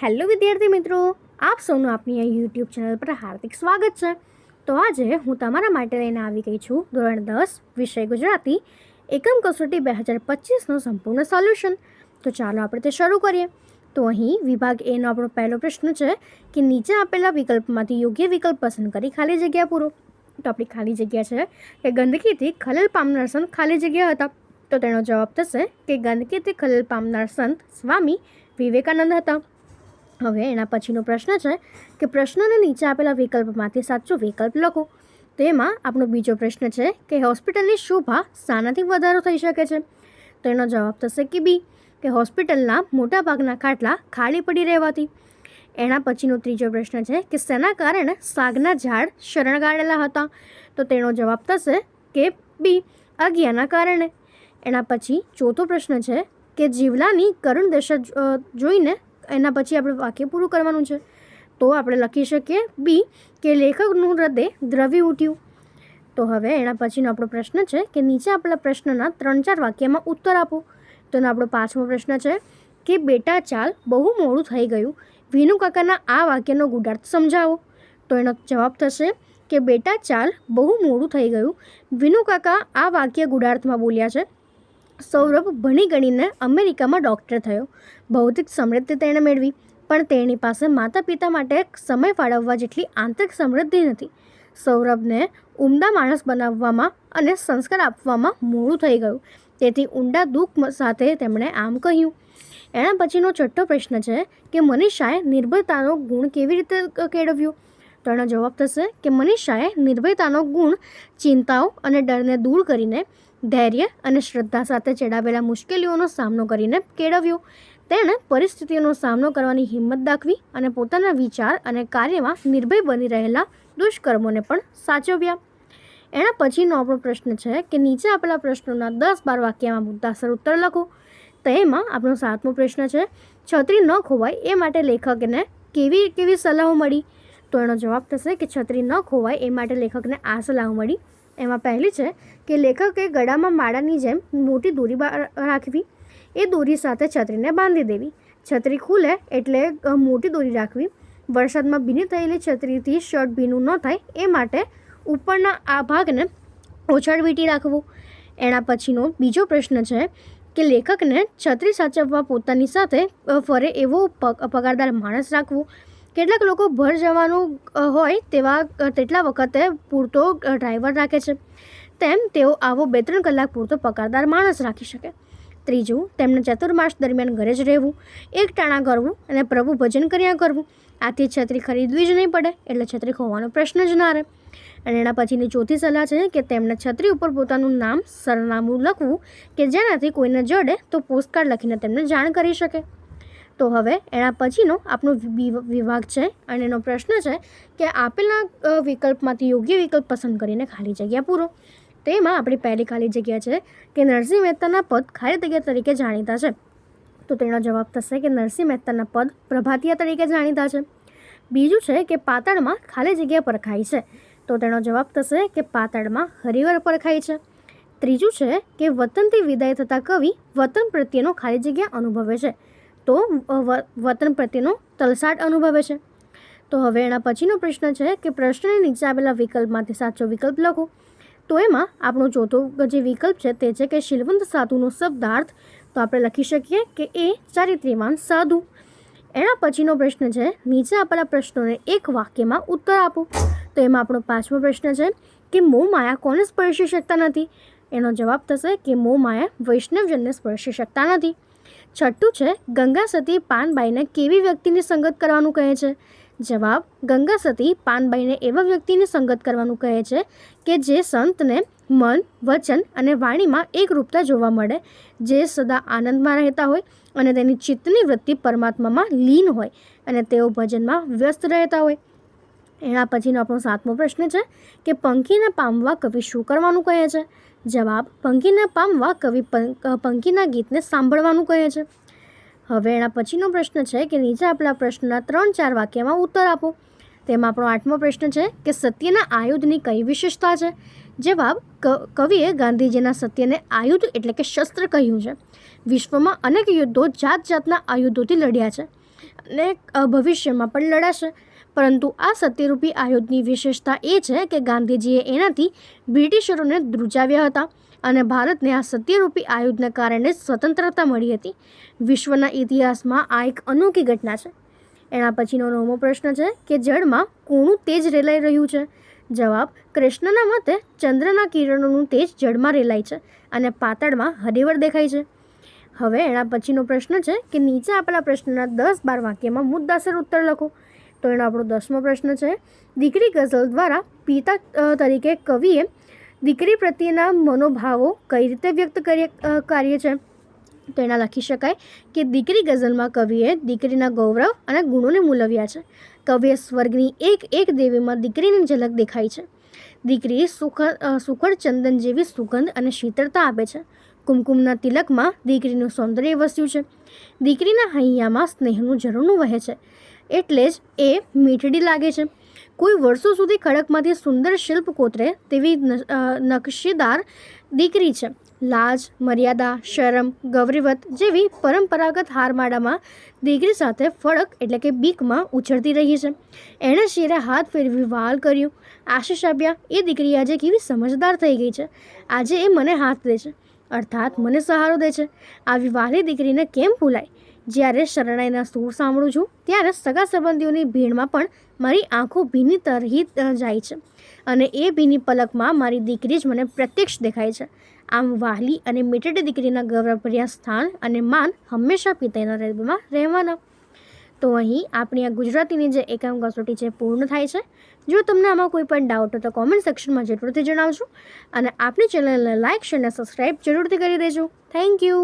Hello વિદ્યાર્થી મિત્રો, આપ સૌનું આપણી આ યુટ્યુબ ચેનલ પર હાર્દિક સ્વાગત છે. તો આજે હું તમારા માટે લઈને આવી ગઈ છું ધોરણ 10 વિષય ગુજરાતી એકમ કસોટી 2025નું સંપૂર્ણ સોલ્યુશન. તો ચાલો આપણે તે શરૂ કરીએ. તો અહીં વિભાગ એનો આપણો પહેલો પ્રશ્ન છે કે નીચે આપેલા વિકલ્પમાંથી યોગ્ય વિકલ્પ પસંદ કરી ખાલી જગ્યા પૂરો. તો આપણી ખાલી જગ્યા છે કે ગંદકીથી ખલેલ પામનાર સંત ખાલી જગ્યા હતા. તો તેનો જવાબ થશે કે ગંદકીથી ખલેલ પામનાર સંત સ્વામી વિવેકાનંદ હતા. હવે એના પછીનો પ્રશ્ન છે કે પ્રશ્નને નીચે આપેલા વિકલ્પમાંથી સાચો વિકલ્પ લખો. તો એમાં આપણો બીજો પ્રશ્ન છે કે હોસ્પિટલની શોભા શાનાથી વધારો થઈ શકે છે. તો એનો જવાબ થશે કે બી, કે હોસ્પિટલના મોટાભાગના ખાટલા ખાલી પડી રહેવાથી. એના પછીનો ત્રીજો પ્રશ્ન છે કે શેના કારણે સાગના ઝાડ શરણગાળેલા હતા. તો તેનો જવાબ થશે કે બી, આગિયાના કારણે. એના પછી ચોથો પ્રશ્ન છે કે જીવલાની કરુણ દશા જોઈને એના પછી આપણે વાક્ય પૂરું કરવાનું છે. તો આપણે લખી શકીએ બી, કે લેખકનું હૃદય દ્રવી ઉઠ્યું. તો હવે એના પછીનો આપણો પ્રશ્ન છે કે નીચે આપેલા પ્રશ્નના 3-4 વાક્યમાં ઉત્તર આપો. તો એનો આપણો પાંચમો પ્રશ્ન છે કે બેટા ચાલ બહુ મોડું થઈ ગયું, વિનુ કાકાના આ વાક્યનો ગુડાર્થ સમજાવો. તો એનો જવાબ થશે કે બેટા ચાલ બહુ મોડું થઈ ગયું, વિનુ કાકા આ વાક્ય ગુડાર્થમાં બોલ્યા છે. સૌરભ ભણી ગણીને અમેરિકામાં ડૉક્ટર થયો, ભૌતિક સમૃદ્ધિ તેણે મેળવી, પણ તેની પાસે માતા પિતા માટે સમય ફાળવવા જેટલી આંતરિક સમૃદ્ધિ નથી. સૌરભને ઉમદા માણસ બનાવવામાં અને સંસ્કાર આપવામાં મોડું થઈ ગયું, તેથી ઊંડા દુઃખ સાથે તેમણે આમ કહ્યું. એના પછીનો છઠ્ઠો પ્રશ્ન છે કે મનીષાએ નિર્ભયતાનો ગુણ કેવી રીતે કેળવ્યો. તો એનો જવાબ થશે કે મનીષાએ નિર્ભયતાનો ગુણ ચિંતાઓ અને ડરને દૂર કરીને ધૈર્ય અને શ્રદ્ધા સાથે ચડાવેલા મુશ્કેલીઓનો સામનો કરીને કેળવ્યો. તેણે પરિસ્થિતિઓનો સામનો કરવાની હિંમત દાખવી અને પોતાના વિચાર અને કાર્યમાં નિર્ભય બની રહેલા દુષ્કર્મોને પણ સાચવ્યા. એના પછીનો આપણો પ્રશ્ન છે કે નીચે આપેલા પ્રશ્નોના 10-12 વાક્યમાં મુદ્દાસર ઉત્તર લખો. તો એમાં આપણો 7મો પ્રશ્ન છે છત્રી ન ખોવાય એ માટે લેખકને કેવી સલાહો મળી. તો એનો જવાબ થશે કે છત્રી ન ખોવાય એ માટે લેખકને આ સલાહો મળી. એમાં પહેલી છે કે લેખકે ગળામાં માળાની જેમ મોટી દોરી રાખવી, એ દોરી સાથે છત્રીને બાંધી દેવી. છત્રી ખુલે એટલે મોટી દોરી રાખવી. વરસાદમાં ભીની થયેલી છત્રીથી શર્ટ ભીનું ન થાય એ માટે ઉપરના આ ભાગને ઓછાળ વીંટી રાખવું. એના પછીનો બીજો પ્રશ્ન છે કે લેખકને છત્રી સાચવવા પોતાની સાથે ફરે એવો પગારદાર માણસ રાખવો. કેટલાક લોકો ભર જવાનું હોય તેટલા વખતે પૂરતો ડ્રાઈવર રાખે છે, તેમ તેઓ આવો 2-3 કલાક પૂરતો પગારદાર માણસ રાખી શકે. ત્રીજું, તેમને ચતુર્માસ દરમિયાન ઘરે જ રહેવું, એકટાણા કરવું અને પ્રભુ ભજન કર્યા કરવું. આથી છત્રી ખરીદવી જ નહીં પડે, એટલે છત્રી ખોવાનો પ્રશ્ન જ ના રહે. અને એના પછીની ચોથી સલાહ છે કે તેમને છત્રી ઉપર પોતાનું નામ સરનામું લખવું કે જેનાથી કોઈને જડે તો પોસ્ટકાર્ડ લખીને તેમને જાણ કરી શકે. તો હવે એના પછીનો આપણો વિભાગ છે અને એનો પ્રશ્ન છે કે આપેલા વિકલ્પમાંથી યોગ્ય વિકલ્પ પસંદ કરીને ખાલી જગ્યા પૂરો. તેમાં આપણી પહેલી ખાલી જગ્યા છે કે નરસિંહ મહેતાના પદ ખાલી જગ્યા તરીકે જાણીતા છે. તો તેનો જવાબ થશે કે નરસિંહ મહેતાના પદ પ્રભાતિયા તરીકે જાણીતા છે. બીજું છે કે પાતાળમાં ખાલી જગ્યા પરખાય છે. તો તેનો જવાબ થશે કે પાતાળમાં હરિહર પરખાય છે. ત્રીજું છે કે વતનથી વિદાય થતા કવિ વતન પ્રત્યેનો ખાલી જગ્યા અનુભવે છે. તો વતન પ્રત્યેનો તલસાટ અનુભવે છે. તો હવે એના પછીનો પ્રશ્ન છે કે પ્રશ્નને નીચે આપેલા વિકલ્પમાંથી સાચો વિકલ્પ લખો. તો એમાં આપણો ચોથો જે વિકલ્પ છે તે છે કે શીલવંત સાધુનો શબ્દાર્થ. તો આપણે લખી શકીએ કે એ ચારિત્ર્યવાન સાધુ. એના પછીનો પ્રશ્ન છે નીચે આપેલા પ્રશ્નોને એક વાક્યમાં ઉત્તર આપો. તો એમાં આપણો 5મો પ્રશ્ન છે કે મોહ માયા કોને સ્પર્શી શકતા નથી. એનો જવાબ થશે કે મોહ માયા વૈષ્ણવજનને સ્પર્શી શકતા નથી. છઠ્ઠું છે ગંગા સતી પાનબાઈને કેવી વ્યક્તિની સંગત કરવાનું કહે છે. જવાબ, ગંગા સતી પાનબાઈને એવા વ્યક્તિની સંગત કરવાનું કહે છે કે જે સંતને મન, વચન અને વાણીમાં એકરૂપતા જોવા મળે, જે સદા આનંદમાં રહેતા હોય અને તેની ચિત્તની વૃત્તિ પરમાત્મામાં લીન હોય અને તેઓ ભજનમાં વ્યસ્ત રહેતા હોય. એના પછીનો આપણો 7મો પ્રશ્ન છે કે પંખીને પામવા કવિ શું કરવાનું કહે છે. જવાબ, પંખીને પામવા કવિ પંખીના ગીતને સાંભળવાનું કહે છે. હવે એના પછીનો પ્રશ્ન છે કે નીચે આપેલા પ્રશ્નના 3-4 વાક્યમાં ઉત્તર આપો. તેમાં આપણો 8મો પ્રશ્ન છે કે સત્યના આયુધની કઈ વિશેષતા છે. જવાબ, કવિએ ગાંધીજીના સત્યને આયુધ એટલે કે શસ્ત્ર કહ્યું છે. વિશ્વમાં અનેક યુદ્ધો જાતના આયુધોથી લડ્યા છે. અને ભવિષ્યમાં પણ લડાશે. પરંતુ આ સત્યરૂપી આયુધની વિશેષતા એ છે કે ગાંધીજીએ એનાથી બ્રિટિશરોને ધ્રુજાવ્યા હતા અને ભારતને આ સત્યરૂપી આયુધને કારણે સ્વતંત્રતા મળી હતી. વિશ્વના ઇતિહાસમાં આ એક અનોખી ઘટના છે. એના પછીનો 9મો પ્રશ્ન છે કે જળમાં કોનું તેજ રેલાઈ રહ્યું છે? જવાબ: કૃષ્ણના મતે ચંદ્રના કિરણોનું તેજ જળમાં રેલાય છે અને પાતાળમાં હરિવર દેખાય છે. હવે એના પછીનો પ્રશ્ન છે કે નીચે આપેલા પ્રશ્નના 10-12 વાક્યમાં મુદ્દાસર ઉત્તર લખો. તો એનો આપણો 10મો પ્રશ્ન છે, દીકરી ગઝલ દ્વારા પિતા તરીકે કવિએ દીકરી પ્રત્યેના મનોભાવો કઈ રીતે વ્યક્ત કાર્ય છે? તો એના લખી શકાય કે દીકરી ગઝલમાં કવિએ દીકરીના ગૌરવ અને ગુણોને મૂલવ્યા છે. કવિએ સ્વર્ગની એક દેવીમાં દીકરીની ઝલક દેખાઈ છે. દીકરી સુખડ ચંદન જેવી સુગંધ અને શીતળતા આપે છે. કુમકુમના તિલકમાં દીકરીનું સૌંદર્ય વસ્યું છે. દીકરીના હૈયામાં સ્નેહનું ઝરણું વહે છે, એટલે જ એ મીઠડી લાગે છે. કોઈ વર્ષો સુધી ખડકમાંથી સુંદર શિલ્પ કોતરે તેવી નકશીદાર દીકરી છે. લાજ, મર્યાદા, શરમ, ગૌરીવત જેવી પરંપરાગત હારમાળામાં દીકરી સાથે ફળક એટલે કે બીકમાં ઉછળતી રહી છે. એણે શિરે હાથ ફેરવી વાલ કર્યું, આશીષ આપ્યા. એ દીકરી આજે કેવી સમજદાર થઈ ગઈ છે. આજે એ મને હાથ દે છે, અર્થાત મને સહારો દે છે. આવી વહાલી દીકરીને કેમ ભૂલાય? જ્યારે શરણાઈના સૂર સાંભળું છું ત્યારે સગા સંબંધીઓની ભીડમાં પણ મારી આંખો ભીની તરહી જાય છે અને એ ભીની પલકમાં મારી દીકરી જ મને પ્રત્યક્ષ દેખાય છે. આમ વહાલી અને મીઠડી દીકરીના ગૌરવભર્યા સ્થાન અને માન હંમેશા પિતાના હૃદયમાં રહેવાના. તો અહીં આપણી આ ગુજરાતીની જે એકમ કસોટી છે પૂર્ણ થાય છે. જો તમને આમાં કોઈ પણ ડાઉટ હોય તો કોમેન્ટ સેક્શનમાં જરૂરથી જણાવજો અને આપણી ચેનલને લાઇક, શેર અને સબસ્ક્રાઈબ જરૂરથી કરી દેજો. Thank you.